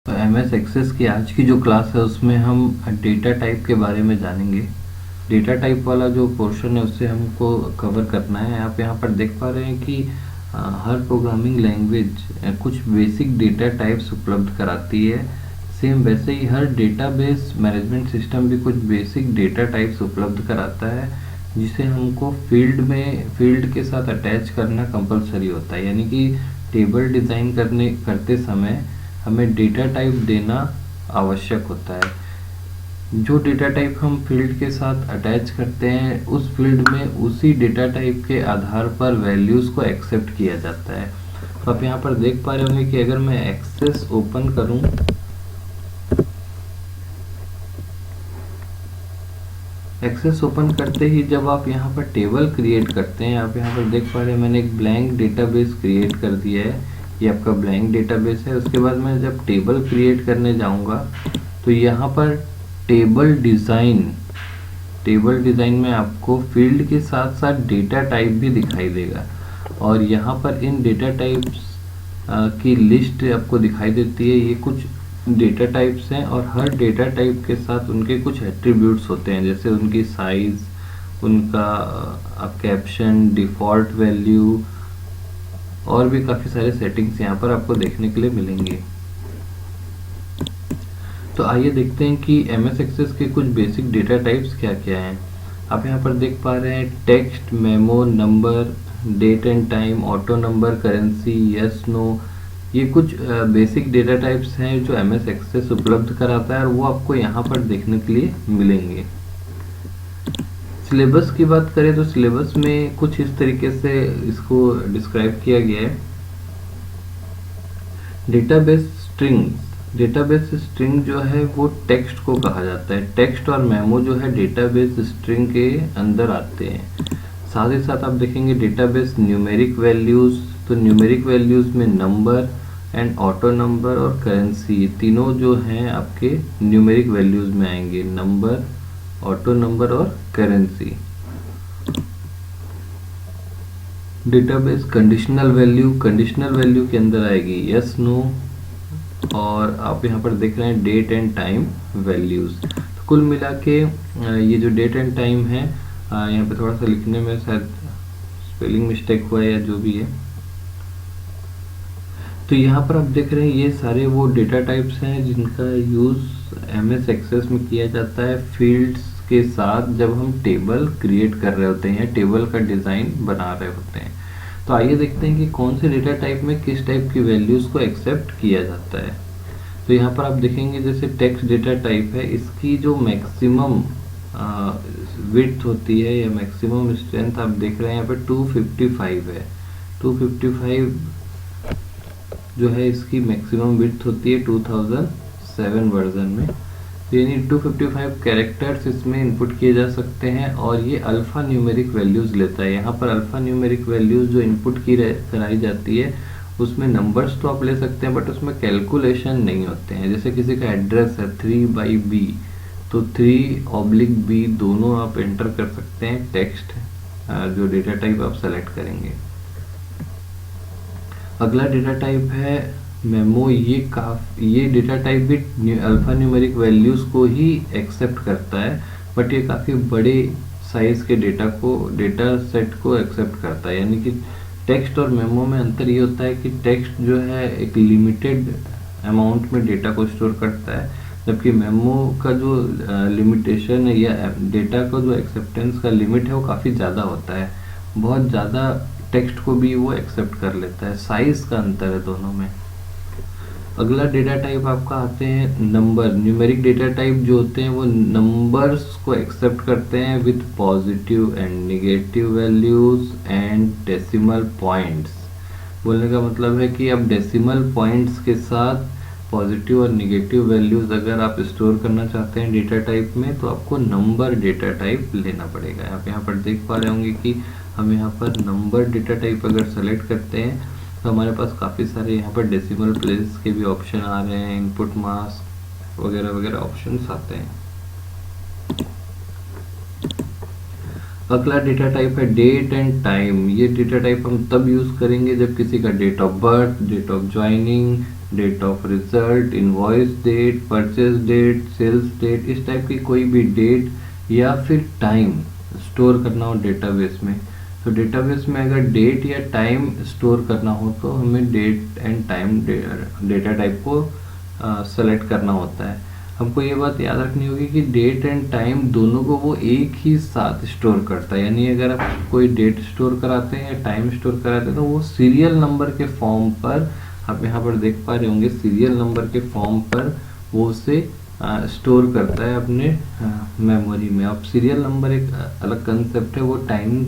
तो M S access की आज की जो क्लास है उसमें हम डेटा टाइप के बारे में जानेंगे। डेटा टाइप वाला जो पोर्शन है उससे हमको कवर करना है। आप यहाँ पर देख पा रहे हैं कि हर प्रोग्रामिंग लैंग्वेज कुछ बेसिक डेटा टाइप्स उपलब्ध कराती है। सेम वैसे ही हर डेटाबेस मैनेजमेंट सिस्टम भी कुछ बेसिक डेटा टाइप्स उपलब्ध कराता है, जिसे हमको फील्ड के साथ अटैच करना कंपलसरी होता है। यानी कि टेबल डिज़ाइन करते समय हमें डेटा टाइप देना आवश्यक होता है। जो डेटा टाइप हम फील्ड के साथ अटैच करते हैं उस फील्ड में उसी डेटा टाइप के आधार पर वैल्यूज़ को एक्सेप्ट किया जाता है। तो आप यहाँ पर देख पा रहे होंगे कि अगर मैं एक्सेस ओपन करूँ, एक्सेस ओपन करते ही जब आप यहाँ पर टेबल क्रिएट करते हैं, आप यहाँ पर देख पा रहे हैं मैंने एक ब्लैंक डेटाबेस क्रिएट कर दिया है। ये आपका ब्लैंक डेटाबेस है। उसके बाद मैं जब टेबल क्रिएट करने जाऊँगा तो यहाँ पर टेबल डिज़ाइन में आपको फील्ड के साथ साथ डेटा टाइप भी दिखाई देगा, और यहाँ पर इन डेटा टाइप्स की लिस्ट आपको दिखाई देती है। ये कुछ डेटा टाइप्स हैं और हर डेटा टाइप के साथ उनके कुछ एट्रीब्यूट्स होते हैं, जैसे उनकी साइज, उनका कैप्शन, डिफ़ॉल्ट वैल्यू और भी काफ़ी सारे सेटिंग्स यहाँ पर आपको देखने के लिए मिलेंगे। तो आइए देखते हैं कि एम एस एक्सेस के कुछ बेसिक डेटा टाइप्स क्या क्या हैं। आप यहाँ पर देख पा रहे हैं text, memo, number, date and time, auto number, currency, yes no. ये कुछ बेसिक डेटा टाइप्स हैं जो एम एस एक्सेस उपलब्ध कराता है और वो आपको यहाँ पर देखने के लिए मिलेंगे। सिलेबस की बात करें तो सिलेबस में कुछ इस तरीके से इसको डिस्क्राइब किया गया है। डेटाबेस स्ट्रिंग जो है वो टेक्स्ट को कहा जाता है। टेक्स्ट और मेमो जो है डेटाबेस स्ट्रिंग के अंदर आते हैं। साथ ही साथ आप देखेंगे डेटाबेस न्यूमेरिक वैल्यूज़, तो न्यूमेरिक वैल्यूज़ में नंबर एंड ऑटो नंबर और करेंसी, तीनों जो हैं आपके न्यूमेरिक वैल्यूज़ में आएंगे, नंबर, ऑटो नंबर और करेंसी। डेटाबेस कंडीशनल वैल्यू के अंदर आएगी यस नो, और आप यहाँ पर देख रहे हैं डेट एंड टाइम वैल्यूज़। तो कुल मिला के ये जो डेट एंड टाइम है, यहाँ पे थोड़ा सा लिखने में शायद स्पेलिंग मिस्टेक हुआ है या जो भी है। तो यहाँ पर आप देख रहे हैं ये सारे वो डेटा टाइप्स हैं जिनका यूज़ एम एस एक्सेस में किया जाता है फील्ड्स के साथ जब हम टेबल क्रिएट कर रहे होते हैं, टेबल का डिज़ाइन बना रहे होते हैं। तो आइए देखते हैं कि कौन से डेटा टाइप में किस टाइप की वैल्यूज़ को एक्सेप्ट किया जाता है। तो यहाँ पर आप देखेंगे जैसे टेक्स्ट डेटा टाइप है, इसकी जो मैक्सिमम विड्थ होती है या मैक्सिमम स्ट्रेंथ आप देख रहे हैं यहाँ पर 255 है। 255 जो है इसकी मैक्सिमम विड्थ होती है 2007 वर्जन में। यानी 255 कैरेक्टर्स इसमें इनपुट किए जा सकते हैं और ये अल्फ़ा न्यूमेरिक वैल्यूज़ लेता है। यहाँ पर अल्फ़ा न्यूमेरिक वैल्यूज़ जो इनपुट कराई जाती है उसमें नंबर्स तो आप ले सकते हैं बट उसमें कैलकुलेशन नहीं होते हैं। जैसे किसी का एड्रेस है 3/B, तो 3/B दोनों आप एंटर कर सकते हैं टेक्स्ट जो डेटा टाइप आप सेलेक्ट करेंगे। अगला डेटा टाइप है मेमो। ये डेटा टाइप भी अल्फ़ा न्यूमेरिक वैल्यूज़ को ही एक्सेप्ट करता है, बट ये काफ़ी बड़े साइज़ के डेटा सेट को एक्सेप्ट करता है। यानी कि टेक्स्ट और मेमो में अंतर ये होता है कि टेक्स्ट जो है एक लिमिटेड अमाउंट में डेटा को स्टोर करता है, जबकि मेमो का जो लिमिटेशन है या डेटा का जो एक्सेप्टेंस का लिमिट है वो काफ़ी ज़्यादा होता है। बहुत ज़्यादा टेक्स्ट को भी वो एक्सेप्ट कर लेता है। साइज़ का अंतर है दोनों में। अगला डेटा टाइप आपका आते हैं नंबर। न्यूमेरिक डेटा टाइप जो होते हैं वो नंबर्स को एक्सेप्ट करते हैं with positive and negative values and decimal points. बोलने का मतलब है कि अब डेसिमल पॉइंट्स के साथ पॉजिटिव और नेगेटिव वैल्यूज़ अगर आप स्टोर करना चाहते हैं डेटा टाइप में तो आपको नंबर डेटा टाइप लेना पड़ेगा। आप यहाँ पर देख पा रहे होंगे कि हम यहाँ पर नंबर डेटा टाइप अगर सेलेक्ट करते हैं तो हमारे पास काफ़ी सारे यहाँ पर डेसिमल प्लेस के भी ऑप्शन आ रहे हैं, इनपुट मास्क वगैरह वगैरह ऑप्शंस आते हैं। अगला डेटा टाइप है डेट एंड टाइम। ये डेटा टाइप हम तब यूज़ करेंगे जब किसी का date of birth, date of joining, date of result, invoice date, purchase date, sales date, इस टाइप की कोई भी डेट या फिर टाइम स्टोर करना हो डेटाबेस में। तो डेटाबेस में अगर डेट या टाइम स्टोर करना हो तो हमें date and time data type को सेलेक्ट करना होता है। हमको ये बात याद रखनी होगी कि डेट एंड टाइम दोनों को वो एक ही साथ स्टोर करता है, यानी अगर आप कोई डेट स्टोर कराते हैं या टाइम स्टोर कराते हैं तो वो सीरियल नंबर के फॉर्म पर, आप यहाँ पर देख पा रहे होंगे सीरियल नंबर के फॉर्म पर वो उसे स्टोर करता है अपने मेमोरी में। अब सीरियल नंबर एक अलग कंसेप्ट है, वो टाइम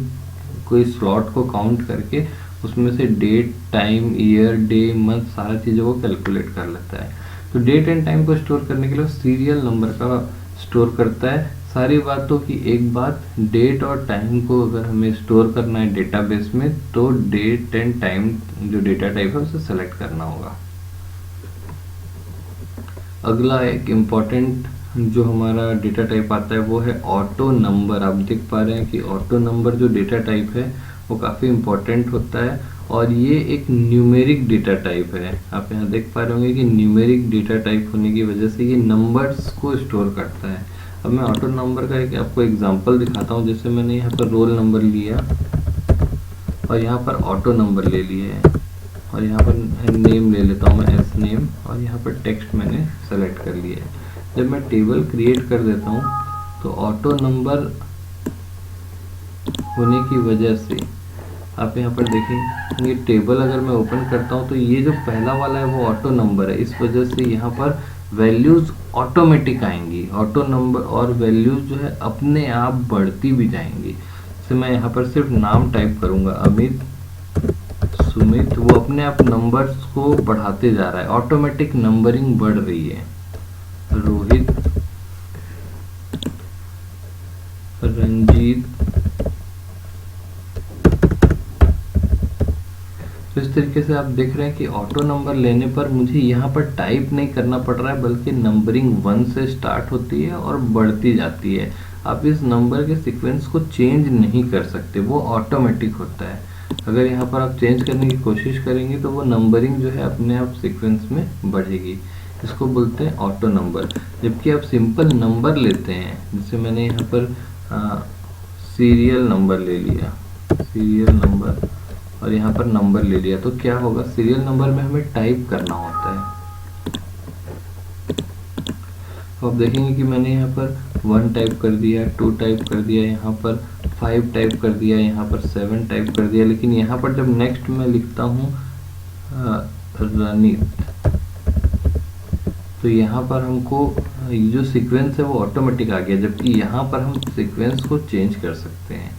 कोई स्लॉट को काउंट करके उसमें से date, time, year, day, month सारा चीज़ों को कैलकुलेट कर लेता है। तो डेट एंड टाइम को स्टोर करने के लिए सीरियल नंबर का स्टोर करता है। सारी बातों की एक बात, डेट और टाइम को अगर हमें स्टोर करना है डेटाबेस में तो डेट एंड टाइम जो डेटा टाइप है उसे सेलेक्ट करना होगा। अगला एक इम्पॉर्टेंट जो हमारा डेटा टाइप आता है वो है ऑटो नंबर। आप देख पा रहे हैं कि ऑटो नंबर जो डेटा टाइप है वो काफ़ी इम्पॉर्टेंट होता है और ये एक न्यूमेरिक डेटा टाइप है। आप यहाँ देख पा रहे होंगे कि न्यूमेरिक डेटा टाइप होने की वजह से ये नंबर्स को स्टोर करता है। अब मैं ऑटो नंबर का एक आपको एग्जांपल दिखाता हूँ। जैसे मैंने यहाँ पर रोल नंबर लिया और यहाँ पर ऑटो नंबर ले लिया है और यहाँ पर नेम ले लेता हूँ मैं एस नेम और यहाँ पर टेक्स्ट मैंने सेलेक्ट कर लिया है। जब मैं टेबल क्रिएट कर देता हूँ तो ऑटो नंबर होने की वजह से आप यहाँ पर देखें ये टेबल अगर मैं ओपन करता हूँ तो ये जो पहला वाला है वो ऑटो नंबर है। इस वजह से यहाँ पर वैल्यूज ऑटोमेटिक आएंगी, ऑटो नंबर और वैल्यूज जो है अपने आप बढ़ती भी जाएंगी। जैसे मैं यहाँ पर सिर्फ नाम टाइप करूँगा अमित, सुमित, वो अपने आप नंबर्स को बढ़ाते जा रहा है, ऑटोमेटिक नंबरिंग बढ़ रही है। रोहित, रंजीत, तो इस तरीके से आप देख रहे हैं कि ऑटो नंबर लेने पर मुझे यहाँ पर टाइप नहीं करना पड़ रहा है बल्कि नंबरिंग 1 से स्टार्ट होती है और बढ़ती जाती है। आप इस नंबर के सीक्वेंस को चेंज नहीं कर सकते, वो ऑटोमेटिक होता है। अगर यहाँ पर आप चेंज करने की कोशिश करेंगे तो वो नंबरिंग जो है अपने आप सीक्वेंस में बढ़ेगी। इसको बोलते हैं ऑटो नंबर। जबकि आप सिंपल नंबर लेते हैं, जैसे मैंने यहाँ पर सीरियल नंबर ले लिया, सीरियल नंबर और यहाँ पर नंबर ले लिया, तो क्या होगा, सीरियल नंबर में हमें टाइप करना होता है। तो आप देखेंगे कि मैंने यहाँ पर 1 टाइप कर दिया, 2 टाइप कर दिया, यहाँ पर 5 टाइप कर दिया, यहाँ पर 7 टाइप कर दिया, लेकिन यहाँ पर जब नेक्स्ट में लिखता हूँ रनित, तो यहाँ पर हमको जो सीक्वेंस है वो ऑटोमेटिक आ गया। जबकि यहाँ पर हम सीक्वेंस को चेंज कर सकते हैं,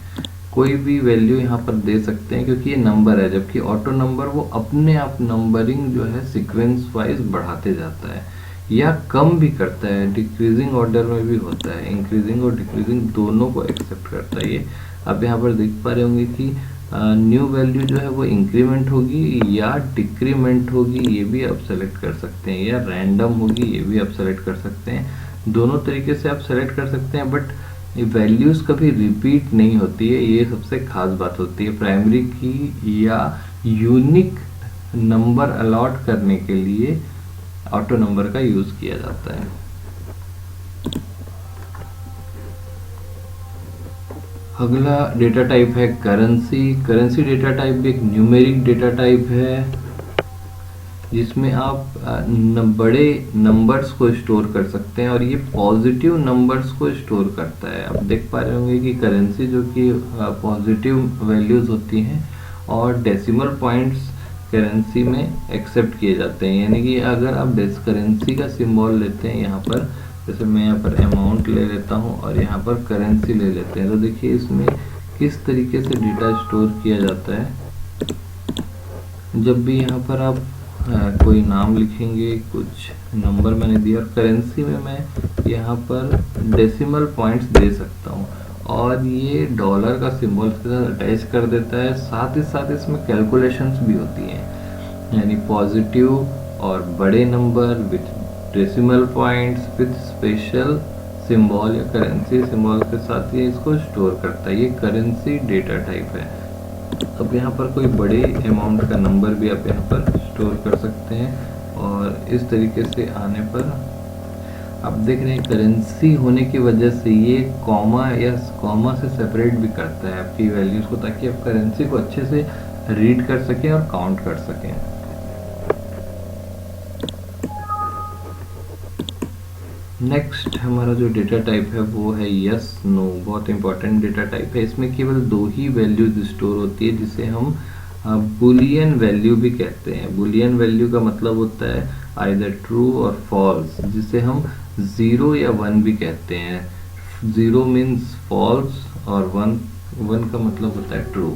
कोई भी वैल्यू यहाँ पर दे सकते हैं क्योंकि ये नंबर है। जबकि ऑटो नंबर वो अपने आप नंबरिंग जो है सीक्वेंस वाइज बढ़ाते जाता है या कम भी करता है, डिक्रीजिंग ऑर्डर में भी होता है, इंक्रीजिंग और डिक्रीजिंग दोनों को एक्सेप्ट करता है ये। आप यहाँ पर देख पा रहे होंगे कि न्यू वैल्यू जो है वो इंक्रीमेंट होगी या डिक्रीमेंट होगी, ये भी आप सेलेक्ट कर सकते हैं, या रैंडम होगी, ये भी आप सेलेक्ट कर सकते हैं। दोनों तरीके से आप सेलेक्ट कर सकते हैं, बट वैल्यूज कभी रिपीट नहीं होती है, ये सबसे खास बात होती है। प्राइमरी की या यूनिक नंबर अलॉट करने के लिए ऑटो नंबर का यूज किया जाता है। अगला डेटा टाइप है करेंसी। करेंसी डेटा टाइप भी एक न्यूमेरिक डेटा टाइप है जिसमें आप बड़े नंबर्स को स्टोर कर सकते हैं और ये पॉजिटिव नंबर्स को स्टोर करता है। आप देख पा रहे होंगे कि करेंसी जो कि पॉजिटिव वैल्यूज होती हैं और डेसिमल पॉइंट्स करेंसी में एक्सेप्ट किए जाते हैं। यानी कि अगर आप करेंसी का सिंबल लेते हैं यहाँ पर, जैसे मैं यहाँ पर अमाउंट ले लेता हूँ और यहाँ पर करेंसी ले लेते हैं, तो देखिए इसमें किस तरीके से डेटा स्टोर किया जाता है। जब भी यहाँ पर आप कोई नाम लिखेंगे, कुछ नंबर मैंने दिया और करेंसी में मैं यहाँ पर डेसिमल पॉइंट्स दे सकता हूँ और ये डॉलर का सिंबल के साथ अटैच कर देता है। साथ ही साथ इसमें कैलकुलेशंस भी होती हैं, यानी पॉजिटिव और बड़े number with decimal points with special symbol या करेंसी सिंबल के साथ ये इसको स्टोर करता है। ये करेंसी डेटा टाइप है। अब यहाँ पर कोई बड़े अमाउंट का नंबर भी आप यहाँ पर स्टोर कर सकते हैं और इस तरीके से आने पर आप देख रहे हैं करेंसी होने की वजह से ये कॉमा या कॉमा से सेपरेट भी करता है आपकी वैल्यूज़ को, ताकि आप करेंसी को अच्छे से रीड कर सकें और काउंट कर सकें। नेक्स्ट हमारा जो डेटा टाइप है वो है यस नो। बहुत इंपॉर्टेंट डेटा टाइप है। इसमें केवल दो ही वैल्यूज स्टोर होती है, जिसे हम बुलियन वैल्यू भी कहते हैं। बुलियन वैल्यू का मतलब होता है आइदर ट्रू और फॉल्स, जिसे हम ज़ीरो या वन भी कहते हैं। ज़ीरो मीन्स फॉल्स और वन का मतलब होता है ट्रू।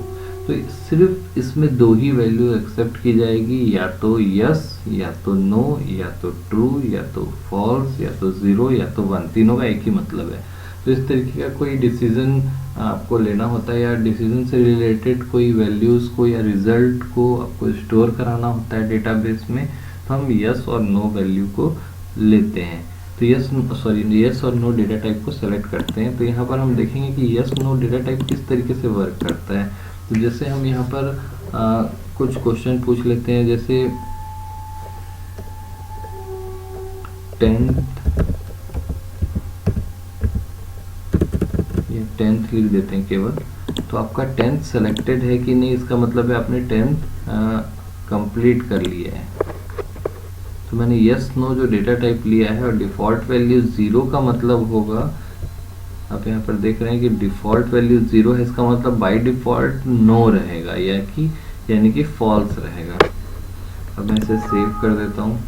तो सिर्फ इसमें दो ही वैल्यू एक्सेप्ट की जाएगी, या तो यस या तो नो, या तो ट्रू या तो फॉल्स, या तो ज़ीरो या तो वन। तीनों का एक ही मतलब है। तो इस तरीके का कोई डिसीजन आपको लेना होता है, या डिसीजन से रिलेटेड कोई वैल्यूज़ को या रिजल्ट को आपको स्टोर कराना होता है डेटाबेस में, तो हम यस और नो वैल्यू को लेते हैं। तो यस और नो डेटा टाइप को सेलेक्ट करते हैं। तो यहाँ पर हम देखेंगे कि यस नो डेटा टाइप किस तरीके से वर्क करता है। तो जैसे हम यहाँ पर कुछ क्वेश्चन पूछ लेते हैं, जैसे 10th लिख देते हैं केवल। तो आपका 10th सेलेक्टेड है कि नहीं, इसका मतलब है आपने 10th कंप्लीट कर लिया है। तो मैंने यस नो जो डेटा टाइप लिया है, और डिफ़ॉल्ट वैल्यू 0 का मतलब होगा, आप यहाँ पर देख रहे हैं कि डिफ़ॉल्ट वैल्यू 0 है, इसका मतलब बाय डिफ़ॉल्ट नो रहेगा, यानी कि फॉल्स रहेगा। अब मैं इसे सेव कर देता हूँ।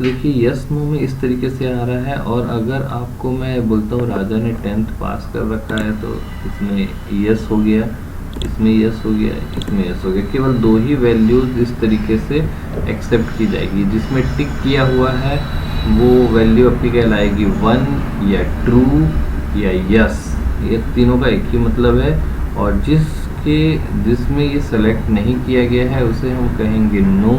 देखिए यस नो में इस तरीके से आ रहा है। और अगर आपको मैं बोलता हूँ राजा ने 10th पास कर रखा है, तो इसमें यस हो गया, इसमें यस हो गया, इसमें यस हो गया। केवल दो ही वैल्यूज इस तरीके से एक्सेप्ट की जाएगी। जिसमें टिक किया हुआ है वो वैल्यू आपकी कहलाएगी 1 या ट्रू या यस। ये तीनों का एक ही मतलब है। और जिसमें ये सेलेक्ट नहीं किया गया है उसे हम कहेंगे नो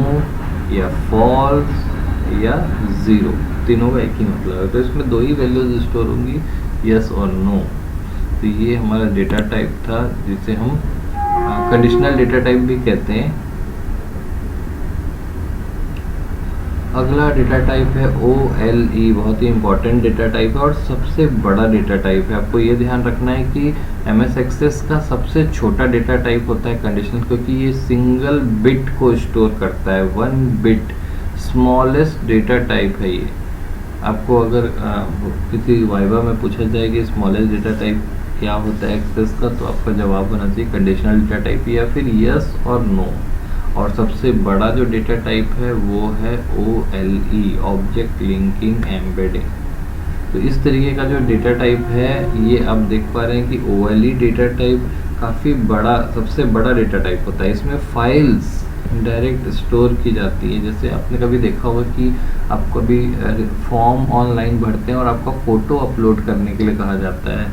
या फॉल्स या ज़ीरो। तीनों का एक ही मतलब है। तो इसमें दो ही वैल्यूज स्टोर होंगी, यस और नो। तो ये हमारा डेटा टाइप था, जिसे हम कंडीशनल डेटा टाइप भी कहते हैं। अगला डेटा टाइप है OLE। बहुत ही इंपॉर्टेंट डेटा टाइप है और सबसे बड़ा डेटा टाइप है। आपको ये ध्यान रखना है कि MS एक्सेस का सबसे छोटा डेटा टाइप होता है कंडीशनल, क्योंकि ये सिंगल बिट को स्टोर करता है। 1 बिट स्मॉलेस्ट डेटा टाइप है ये। आपको अगर किसी वाइवा में पूछा जाए कि स्मॉलेस्ट डेटा टाइप क्या होता है एक्सेस का, तो आपका जवाब होना चाहिए कंडीशनल डेटा टाइप या फिर यस और नो। और सबसे बड़ा जो डेटा टाइप है वो है OLE, ऑब्जेक्ट लिंकिंग एम्बेडिंग। तो इस तरीके का जो डेटा टाइप है, ये आप देख पा रहे हैं कि OLE डेटा टाइप काफ़ी बड़ा, सबसे बड़ा डेटा टाइप होता है। इसमें फाइल्स डायरेक्ट स्टोर की जाती है। जैसे आपने कभी देखा होगा कि आप कभी फॉर्म ऑनलाइन भरते हैं और आपका फ़ोटो अपलोड करने के लिए कहा जाता है,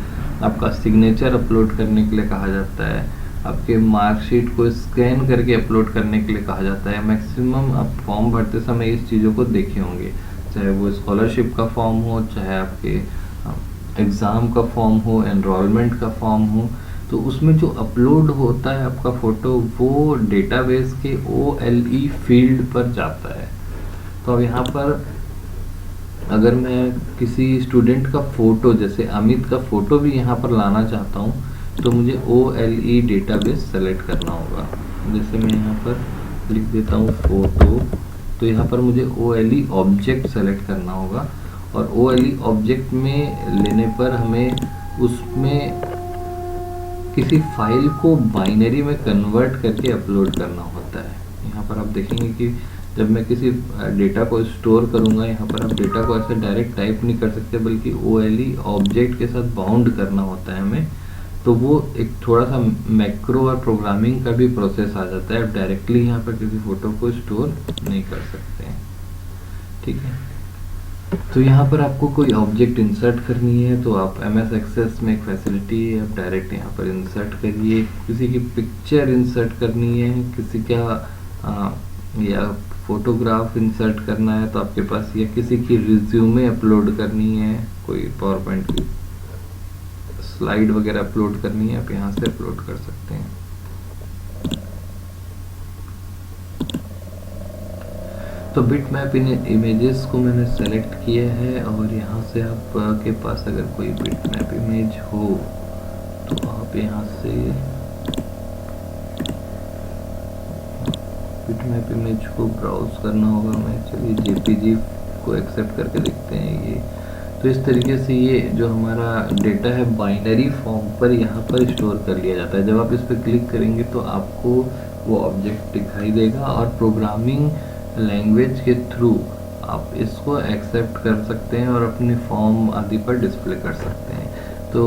आपका सिग्नेचर अपलोड करने के लिए कहा जाता है, आपके मार्कशीट को स्कैन करके अपलोड करने के लिए कहा जाता है। मैक्सिमम आप फॉर्म भरते समय इस चीज़ों को देखे होंगे, चाहे वो स्कॉलरशिप का फॉर्म हो, चाहे आपके एग्ज़ाम का फॉर्म हो, एनरोलमेंट का फॉर्म हो। तो उसमें जो अपलोड होता है आपका फ़ोटो, वो डेटाबेस के OLE फील्ड पर जाता है। तो अब यहाँ पर अगर मैं किसी स्टूडेंट का फ़ोटो, जैसे अमित का फ़ोटो भी यहाँ पर लाना चाहता हूँ, तो मुझे OLE डेटाबेस सेलेक्ट करना होगा। जैसे मैं यहाँ पर लिख देता हूँ फ़ोटो, तो यहाँ पर मुझे OLE ऑब्जेक्ट सेलेक्ट करना होगा। और OLE ऑब्जेक्ट में लेने पर हमें उसमें किसी फाइल को बाइनरी में कन्वर्ट करके अपलोड करना होता है। यहाँ पर आप देखेंगे कि जब मैं किसी डेटा को स्टोर करूँगा, यहाँ पर आप डेटा को ऐसे डायरेक्ट टाइप नहीं कर सकते, बल्कि OLE ऑब्जेक्ट के साथ बाउंड करना होता है हमें। तो वो एक थोड़ा सा मैक्रो और प्रोग्रामिंग का भी प्रोसेस आ जाता है। आप डायरेक्टली यहाँ पर किसी फ़ोटो को स्टोर नहीं कर सकते हैं, ठीक है। तो यहाँ पर आपको कोई ऑब्जेक्ट इंसर्ट करनी है, तो आप MS एक्सेस में एक फैसिलिटी है, आप डायरेक्ट यहाँ पर इंसर्ट करिए। किसी की पिक्चर इंसर्ट करनी है, किसी का या फोटोग्राफ इंसर्ट करना है तो आपके पास, या किसी की रिज्यूमे अपलोड करनी है, कोई पावरपॉइंट की स्लाइड वगैरह अपलोड करनी है, आप यहाँ से अपलोड कर सकते हैं। तो बिटमैप इमेजेस को मैंने सेलेक्ट किया है और यहाँ से आपके पास अगर कोई बिटमैप इमेज हो तो आप यहाँ से बिटमैप इमेज को ब्राउज करना होगा। मैं चलिए जेपीजी को एक्सेप्ट करके देखते हैं ये। तो इस तरीके से ये जो हमारा डेटा है बाइनरी फॉर्म पर यहाँ पर स्टोर कर लिया जाता है। जब आप इस पर क्लिक करेंगे तो आपको वो ऑब्जेक्ट दिखाई देगा और प्रोग्रामिंग लैंग्वेज के थ्रू आप इसको एक्सेप्ट कर सकते हैं और अपने फॉर्म आदि पर डिस्प्ले कर सकते हैं। तो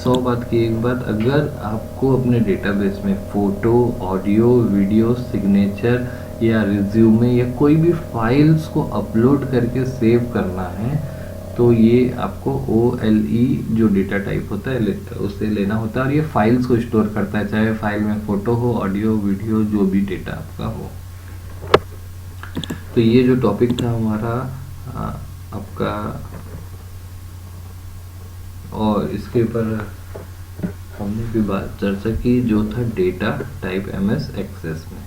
100 बात की एक बात, अगर आपको अपने डेटाबेस में फ़ोटो, ऑडियो, वीडियो, सिग्नेचर या रिज्यूमे या कोई भी फाइल्स को अपलोड करके सेव करना है तो ये आपको OLE जो डेटा टाइप होता है उससे लेना होता है और ये फाइल्स को स्टोर करता है, चाहे फाइल में फ़ोटो हो, ऑडियो, वीडियो, जो भी डेटा आपका हो। तो ये जो टॉपिक था हमारा आपका, और इसके ऊपर हमने भी बात चर्चा की जो था डेटा टाइप MS एक्सेस में।